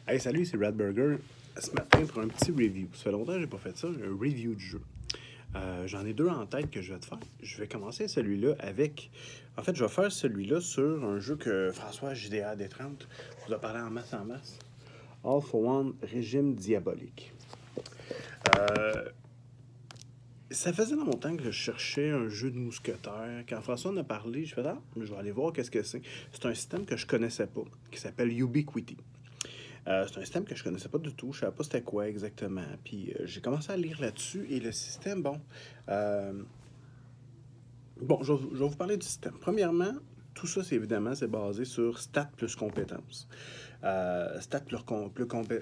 Hey, salut, c'est Radburger. Ce matin, pour un petit review. Ça fait longtemps que j'ai pas fait ça, un review du jeu. J'en ai deux en tête que je vais te faire. Je vais commencer celui-là avec... En fait, je vais faire celui-là sur un jeu que François JDA D30 vous a parlé en masse. All for One, Régime Diabolique. Ça faisait longtemps que je cherchais un jeu de mousquetaires. Quand François en a parlé, je fais « Ah, je vais aller voir qu'est-ce que c'est. » C'est un système que je connaissais pas, qui s'appelle Ubiquity. C'est un système que je connaissais pas du tout. Je savais pas c'était quoi exactement. Puis j'ai commencé à lire là-dessus et le système, je vais vous parler du système. Premièrement, tout ça, c'est basé sur stats plus compétences. Stats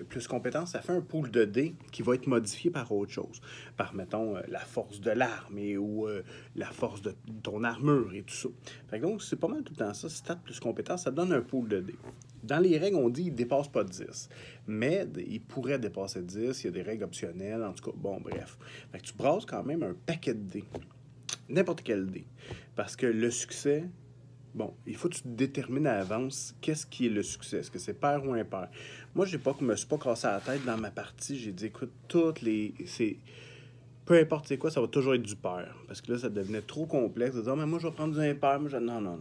plus compétences, ça fait un pool de dés qui va être modifié par autre chose. Par, mettons, la force de l'arme ou la force de ton armure et tout ça. Fait que donc, c'est pas mal tout le temps ça. Stats plus compétences, ça donne un pool de dés. Dans les règles, on dit qu'il ne dépasse pas 10. Mais il pourrait dépasser 10. Il y a des règles optionnelles. En tout cas, bon, bref. Fait que tu brasses quand même un paquet de dés. N'importe quel dé. Parce que le succès, il faut que tu détermines à l'avance qu'est-ce qui est le succès. Est-ce que c'est pair ou impair? Moi, je me suis pas cassé la tête dans ma partie. J'ai dit, écoute, peu importe c'est quoi, ça va toujours être du pair. Parce que là, ça devenait trop complexe de dire, mais moi, je vais prendre du impair. Non.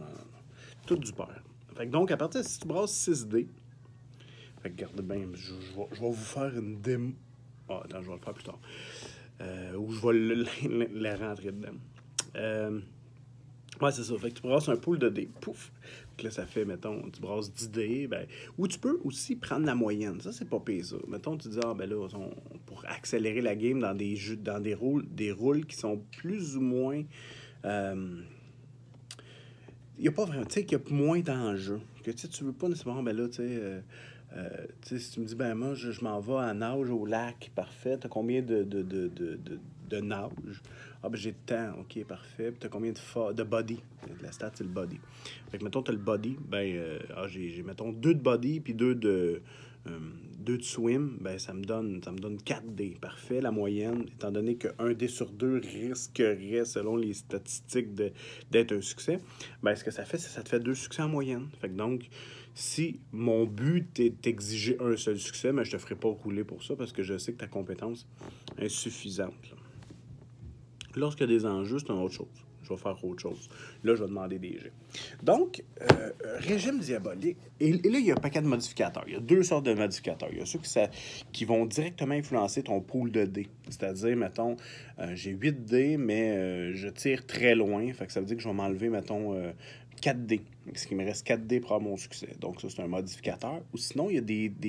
Tout du pair. Fait que donc, à partir de si tu brasses 6 dés, fait que regardez bien, je vais vous faire une démo. Ah, attends, je vais le faire plus tard. Ou je vais la rentrer dedans. Ouais, c'est ça. Fait que tu brasses un pool de dés. Pouf! Fait que là, ça fait, mettons, tu brasses 10 dés. Ou tu peux aussi prendre la moyenne. Ça, c'est pas pire, ça. Mettons, tu dis, pour accélérer la game dans des jeux, dans des rôles qui sont plus ou moins. Il n'y a pas vraiment, tu sais, qu'il y a moins d'enjeux. Que tu veux pas nécessairement, si tu me dis, moi, je m'en vais à nage au lac, parfait. T'as combien de nage? Ah, j'ai tant, ok, parfait. Puis t'as combien de body? La stat, c'est le body. Fait que, mettons, t'as le body, j'ai, mettons, 2 de body, puis 2 de swim, ça me donne 4 dés. Parfait, la moyenne, étant donné que 1 dé sur 2 risquerait, selon les statistiques, d'être un succès, ce que ça fait, c'est que ça te fait 2 succès en moyenne. Fait que donc, si mon but est d'exiger un seul succès, je te ferai pas rouler pour ça parce que je sais que ta compétence est suffisante. Là. Lorsqu'il y a des enjeux, c'est une autre chose. Je vais faire autre chose. Là, je vais demander des jets. Donc, régime diabolique. Et là, il y a un paquet de modificateurs. Il y a 2 sortes de modificateurs. Il y a ceux qui vont directement influencer ton pool de dés. C'est-à-dire, mettons, j'ai 8 dés, mais je tire très loin. Fait que ça veut dire que je vais m'enlever, mettons, 4 dés. Ce qui me reste 4 dés pour avoir mon succès. Donc, ça, c'est un modificateur. Ou sinon, il y a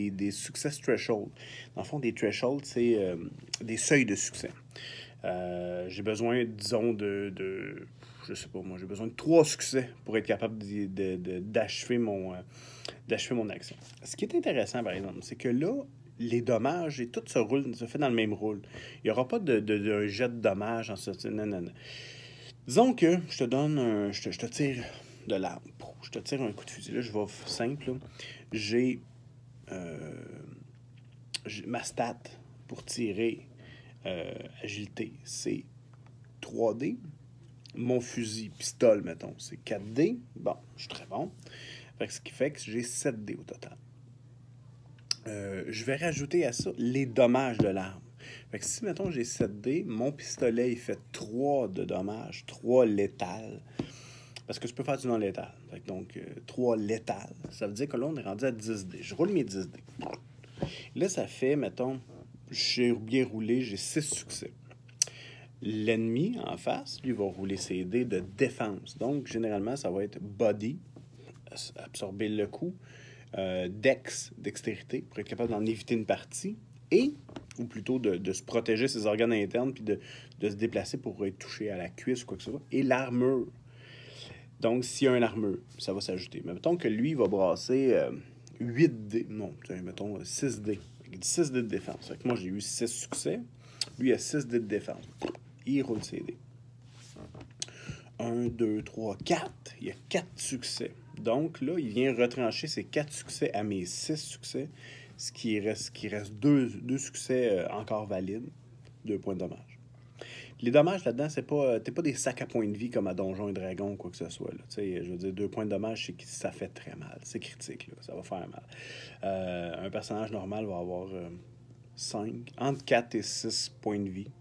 des success thresholds. Dans le fond, des thresholds, c'est des seuils de succès. J'ai besoin, disons, je sais pas moi, j'ai besoin de 3 succès pour être capable d'achever mon action. Ce qui est intéressant, par exemple, c'est que là, les dommages et tout se fait dans le même rôle. Il n'y aura pas de jet de dommages en sortie. Non. Disons que je te donne je te tire de l'arme. Je te tire un coup de fusil. Là, je vais simple. Là. J'ai ma stat pour tirer agilité, c'est 3D. Mon fusil pistolet, mettons, c'est 4D. Bon, je suis très bon. Fait que ce qui fait que j'ai 7D au total. Je vais rajouter à ça les dommages de l'arme. Fait que si, mettons, j'ai 7D, mon pistolet, il fait 3 de dommages, 3 létales. Parce que je peux faire du non-létal. Fait que donc, 3 létales. Ça veut dire que là, on est rendu à 10D. Je roule mes 10D. Là, ça fait, mettons, j'ai bien roulé, j'ai 6 succès. L'ennemi en face, lui, va rouler ses dés de défense. Donc, généralement, ça va être body, absorber le coup, dextérité, pour être capable d'en éviter une partie, ou plutôt de se protéger ses organes internes, puis de se déplacer pour être touché à la cuisse ou quoi que ce soit, et l'armure. Donc, s'il y a une armure, ça va s'ajouter. Mais mettons que lui, il va brasser 8 dés, mettons 6 dés. 6 dés de défense. Fait que moi, j'ai eu 6 succès. Lui, il a 6 dés de défense. Il roule ses dés. 1, 2, 3, 4. Il y a 4 succès. Donc, là, il vient retrancher ses 4 succès à mes 6 succès. Ce qui reste 2 succès encore valides. 2 points de dommage. Les dommages là-dedans, c'est pas, t'es pas des sacs à points de vie comme à Donjons et Dragons ou quoi que ce soit. Là. Je veux dire, 2 points de dommage, ça fait très mal. C'est critique, là. Ça va faire mal. Un personnage normal va avoir entre 4 et 6 points de vie.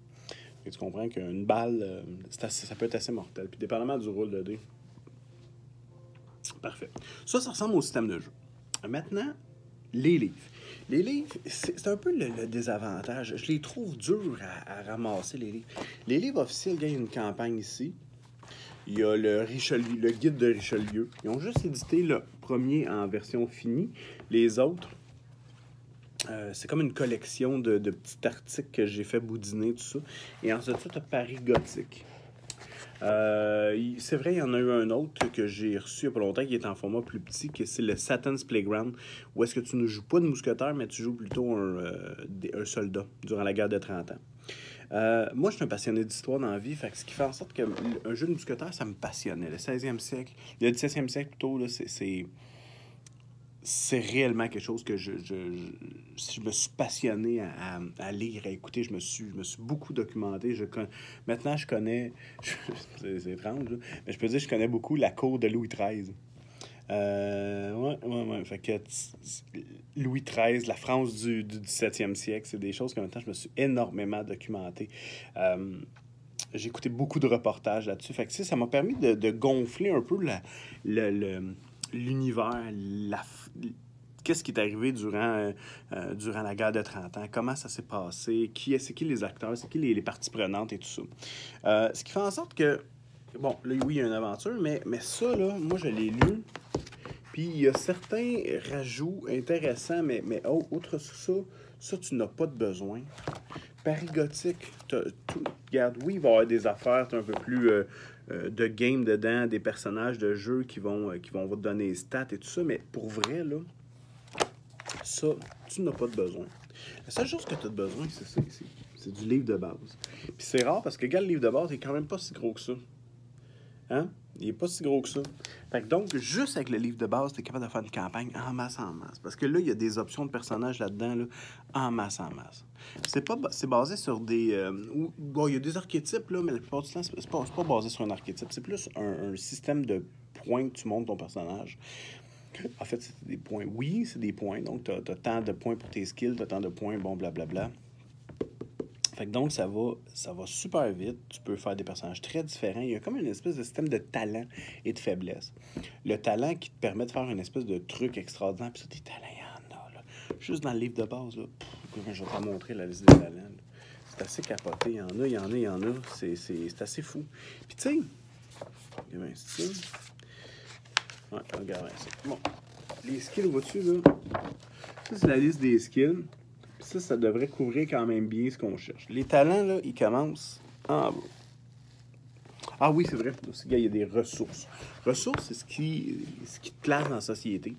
Et tu comprends qu'une balle, ça peut être assez mortel. Puis dépendamment du rôle de dés. Parfait. Ça ressemble au système de jeu. Maintenant, les livres. Les livres, c'est un peu le désavantage. Je les trouve durs à ramasser, les livres. Les livres officiels gagnent une campagne ici. Il y a le guide de Richelieu. Ils ont juste édité le premier en version finie. Les autres, c'est comme une collection de petits articles que j'ai fait boudiner, tout ça. Et ensuite, tu as Paris Gothique. C'est vrai, il y en a eu un autre que j'ai reçu il n'y a pas longtemps qui est en format plus petit, que c'est le Satan's Playground, où est-ce que tu ne joues pas de mousquetaire, mais tu joues plutôt un soldat durant la guerre de 30 ans. Moi, je suis un passionné d'histoire dans la vie, fait que ce qui fait en sorte qu'un jeu de mousquetaire, ça me passionnait. Le 16e siècle, le 17e siècle plutôt, là, c'est réellement quelque chose que je me suis passionné à lire, à écouter. Je me suis beaucoup documenté. Maintenant, je connais... c'est étrange, là, mais je peux dire que je connais beaucoup la cour de Louis XIII. Ouais. Fait que Louis XIII, la France du 17e siècle, c'est des choses que maintenant, je me suis énormément documenté. J'ai écouté beaucoup de reportages là-dessus. Fait que, ça m'a permis de gonfler un peu l'univers, qu'est-ce qui est arrivé durant la guerre de 30 ans, comment ça s'est passé, c'est qui les acteurs, c'est qui les parties prenantes et tout ça. Ce qui fait en sorte que, bon, là, oui, il y a une aventure, mais ça, là, moi, je l'ai lu, puis il y a certains rajouts intéressants, mais outre ça, tu n'as pas de besoin. Paris Gothique, regarde, oui, il va y avoir des affaires un peu plus de game dedans, des personnages de jeu qui vont te donner des stats et tout ça, mais pour vrai, là, ça, tu n'as pas de besoin. La seule chose que tu as de besoin, c'est du livre de base. Puis c'est rare parce que, regarde, le livre de base, il est quand même pas si gros que ça. Hein? Il n'est pas si gros que ça. Fait que donc, juste avec le livre de base, tu es capable de faire une campagne en masse. Parce que là, il y a des options de personnages là-dedans, là, en masse. C'est basé sur des... bon, il y a des archétypes, là, mais la plupart du temps, c'est pas basé sur un archétype. C'est plus un système de points que tu montes ton personnage. En fait, c'est des points. Oui, c'est des points. Donc, tu as tant de points pour tes skills, tu as tant de points, bon, blablabla. Fait que donc, ça va super vite. Tu peux faire des personnages très différents. Il y a comme une espèce de système de talent et de faiblesse. Le talent qui te permet de faire une espèce de truc extraordinaire. Puis ça, des talents, il y en a, là. Juste dans le livre de base, là. Je vais te montrer la liste des talents, là. C'est assez capoté. Il y en a. C'est assez fou. Puis tu sais, il y a un style. Ouais, regarde ça. Bon, les skills, vois-tu, là? Ça, c'est la liste des skills. Ça devrait couvrir quand même bien ce qu'on cherche. Les talents, là, ils commencent en bas. Ah oui, c'est vrai. Aussi, il y a des ressources. Ressources, c'est ce qui te classe dans la société.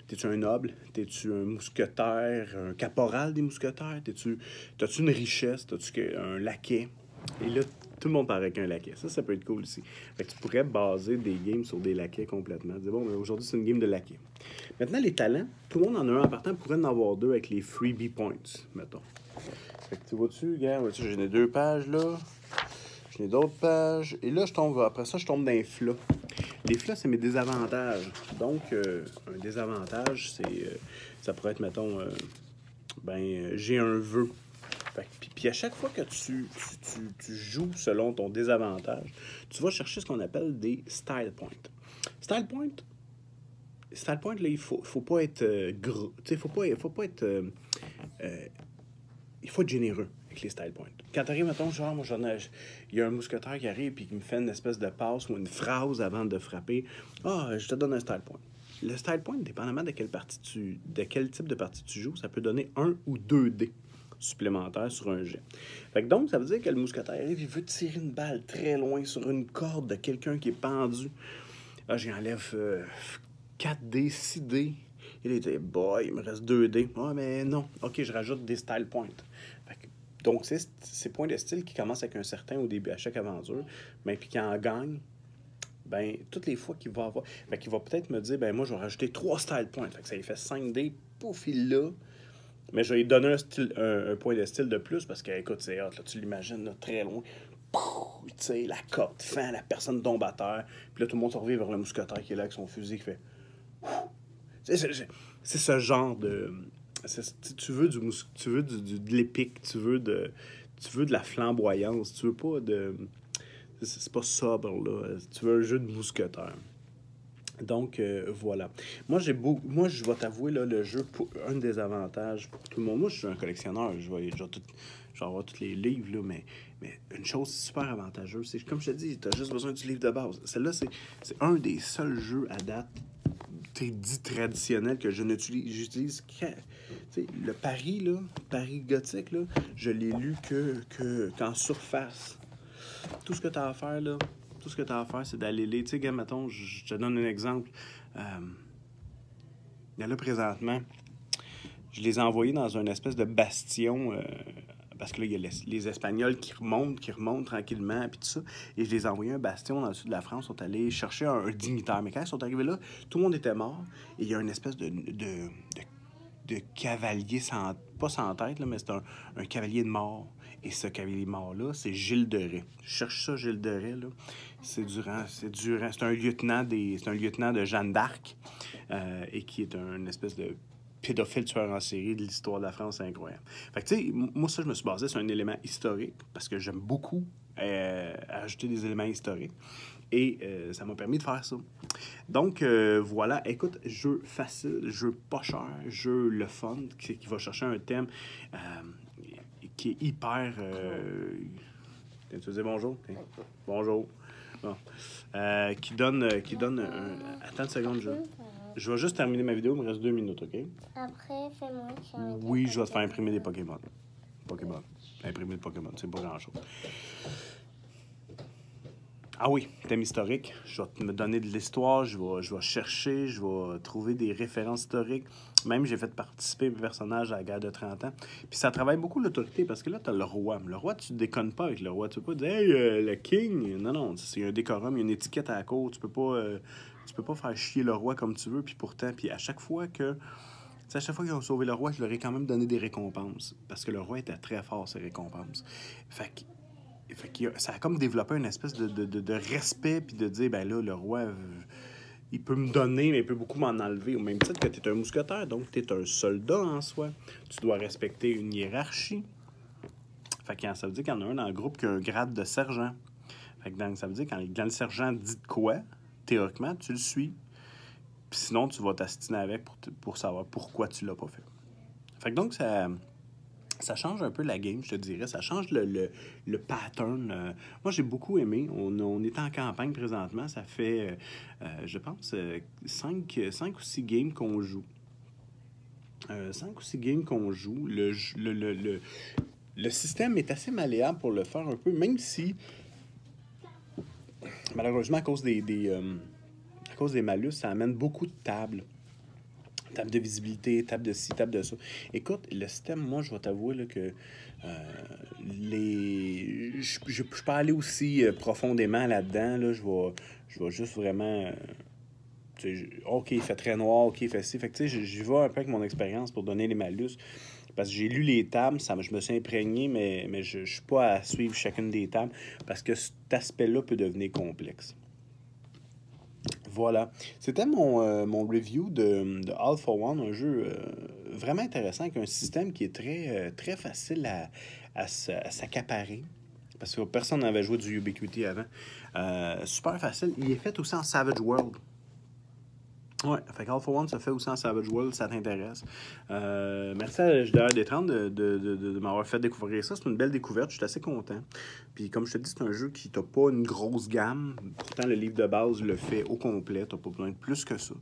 T'es-tu un noble? T'es-tu un mousquetaire? Un caporal des mousquetaires? T'as-tu une richesse? T'as-tu un laquais? Et là, tout le monde parle avec un laquais. Ça peut être cool aussi. Fait que tu pourrais baser des games sur des laquais complètement. Dire, bon, mais aujourd'hui, c'est une game de laquais. Maintenant, les talents, tout le monde en a un en partant, pourrait en avoir deux avec les freebie points, mettons. Fait que tu vois-tu, regarde, j'en ai 2 pages là. J'en ai d'autres pages. Et là, après ça, je tombe dans les flats. Les flats, c'est mes désavantages. Donc, un désavantage, ça pourrait être, mettons, j'ai un vœu. Puis à chaque fois que tu joues selon ton désavantage, tu vas chercher ce qu'on appelle des style points. Style point, là, il faut pas être gros. Tu sais, il faut être généreux avec les style points. Quand tu arrives, mettons, genre, moi, il y a un mousquetaire qui arrive et qui me fait une espèce de passe ou une phrase avant de frapper. Je te donne un style point. Le style point, dépendamment de quel type de partie tu joues, ça peut donner 1 ou 2 dés supplémentaires sur un jet. Fait que donc, ça veut dire que le mousquetaire arrive, il veut tirer une balle très loin sur une corde de quelqu'un qui est pendu. Là, j'enlève 4 dés, 6 dés. Il était, il me reste 2 dés. Mais non. OK, je rajoute des style points. Donc, c'est ces points de style qui commencent avec un certain au début, à chaque aventure, puis qui en gagne, toutes les fois qu'il va avoir... qu'il va peut-être me dire, moi, je vais rajouter 3 style points. Fait que ça lui fait 5 dés, pouf, il l'a. Mais je vais lui donner un point de style de plus, parce que, écoute, c'est hot, là, tu l'imagines, là, très loin. Tu sais, la corde fend, la personne tombe à terre. Puis là, tout le monde se revient vers le mousquetaire qui est là avec son fusil qui fait... C'est ce genre de... Tu veux tu veux de l'épique, tu veux de la flamboyance, tu veux pas de... C'est pas sobre, là. Tu veux un jeu de mousquetaire. Donc, voilà. Moi, je vais t'avouer, là, le jeu, un des avantages pour tout le monde. Moi, je suis un collectionneur. Je vais avoir tous les livres, là, mais une chose super avantageuse, c'est comme je te dis, tu as juste besoin du livre de base. Celle-là, c'est un des seuls jeux à date dit traditionnel que je n'utilise. J'utilise le Paris, là, Paris gothique, là, je l'ai lu qu'en surface. Tout ce que tu as à faire, là, c'est d'aller lire. Tu sais, gars, mettons, je te donne un exemple. Là, présentement, je les ai envoyés dans une espèce de bastion, parce que là, il y a les Espagnols qui remontent tranquillement, puis tout ça. Et je les ai envoyés un bastion dans le sud de la France. Ils sont allés chercher un dignitaire. Mais quand ils sont arrivés là, tout le monde était mort. Et il y a une espèce de cavalier, pas sans tête, là, mais c'est un cavalier de mort. Et ce cavalier mort-là, c'est Gilles de Rais. Je cherche ça, Gilles de Rais, là. C'est un lieutenant de Jeanne d'Arc, et qui est un espèce de pédophile tueur en série de l'histoire de la France, c'est incroyable. Fait que, tu sais, moi, ça, je me suis basé sur un élément historique, parce que j'aime beaucoup ajouter des éléments historiques. Et ça m'a permis de faire ça. Donc, voilà. Écoute, jeu facile, jeu pas cher, jeu le fun, qui va chercher un thème qui est hyper... Tu veux dire bonjour? Bonjour. Bon. Qui donne un... Attends une seconde, je vais juste terminer ma vidéo, il me reste 2 minutes, OK? Après, fais-moi... Oui, je vais te faire imprimer des Pokémon. Imprimer des Pokémon, c'est pas grand-chose. Ah oui, thème historique. Je vais me donner de l'histoire, je vais chercher, je vais trouver des références historiques. Même, j'ai fait participer mes personnages à la guerre de 30 ans. Puis ça travaille beaucoup l'autorité, parce que là, t'as le roi. Le roi, tu déconnes pas avec le roi. Tu peux pas dire « Hey, le king! » Non, c'est un décorum, il y a une étiquette à la cour. Tu peux pas faire chier le roi comme tu veux. Puis pourtant, à chaque fois qu'ils ont sauvé le roi, je leur ai quand même donné des récompenses. Parce que le roi était très fort, ses récompenses. Fait que ça a comme développé une espèce de respect, puis de dire, ben là, le roi, il peut me donner, mais il peut beaucoup m'en enlever. Au même titre que tu es un mousquetaire, donc tu es un soldat en soi. Tu dois respecter une hiérarchie. Fait que ça veut dire qu'il y en a un dans le groupe qui a un grade de sergent. Fait que ça veut dire que quand le sergent dit de quoi, théoriquement, tu le suis. Puis sinon, tu vas t'astiner avec pour savoir pourquoi tu l'as pas fait. Fait que donc, ça change un peu la game, je te dirais. Ça change le pattern. Moi, j'ai beaucoup aimé. On est en campagne présentement. Ça fait, je pense, 5 ou 6 games qu'on joue. 5 ou 6 games qu'on joue. Le système est assez malléable pour le faire un peu, même si, malheureusement, à cause des malus, ça amène beaucoup de tables. Table de visibilité, table de ci, table de ça. Écoute, le système, moi, je vais t'avouer là, que je peux pas aller aussi profondément là-dedans. Là, je vais juste vraiment... OK, il fait très noir, OK, il fait ci. Fait que, tu sais, j'y vais un peu avec mon expérience pour donner les malus. Parce que j'ai lu les tables, je me suis imprégné, mais je ne suis pas à suivre chacune des tables parce que cet aspect-là peut devenir complexe. Voilà. C'était mon review de All for One, un jeu vraiment intéressant avec un système qui est très, très facile à s'accaparer. Parce que personne n'avait joué du Ubiquity avant. Super facile. Il est fait aussi en Savage World. Ouais, fait que All for One se fait aussi en Savage World, ça t'intéresse. Merci à JDR Détrante de m'avoir fait découvrir ça. C'est une belle découverte, je suis assez content. Puis comme je te dis, c'est un jeu qui n'a pas une grosse gamme. Pourtant, le livre de base le fait au complet. Tu n'as pas besoin de plus que ça.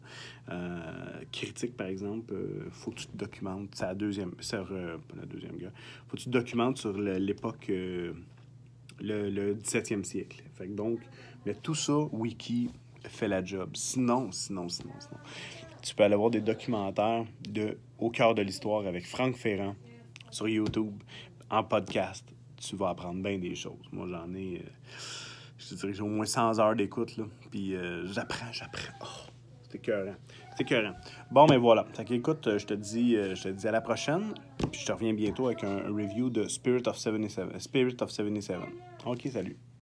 Critique, par exemple, faut que tu te documentes. C'est la deuxième... pas la deuxième guerre. Faut que tu te documentes sur l'époque... le 17e siècle. Fait que donc, mais tout ça, Wiki... fait la job. Sinon, tu peux aller voir des documentaires Au cœur de l'histoire avec Franck Ferrand sur YouTube, en podcast. Tu vas apprendre bien des choses. Moi, j'en ai, je te dirais, j'ai au moins 100 heures d'écoute, là. Puis j'apprends. Oh, c'est écœurant. C'est écœurant. Bon, mais voilà. Fait qu'écoute, je te dis à la prochaine. Puis je te reviens bientôt avec un review de Spirit of 77. OK, salut.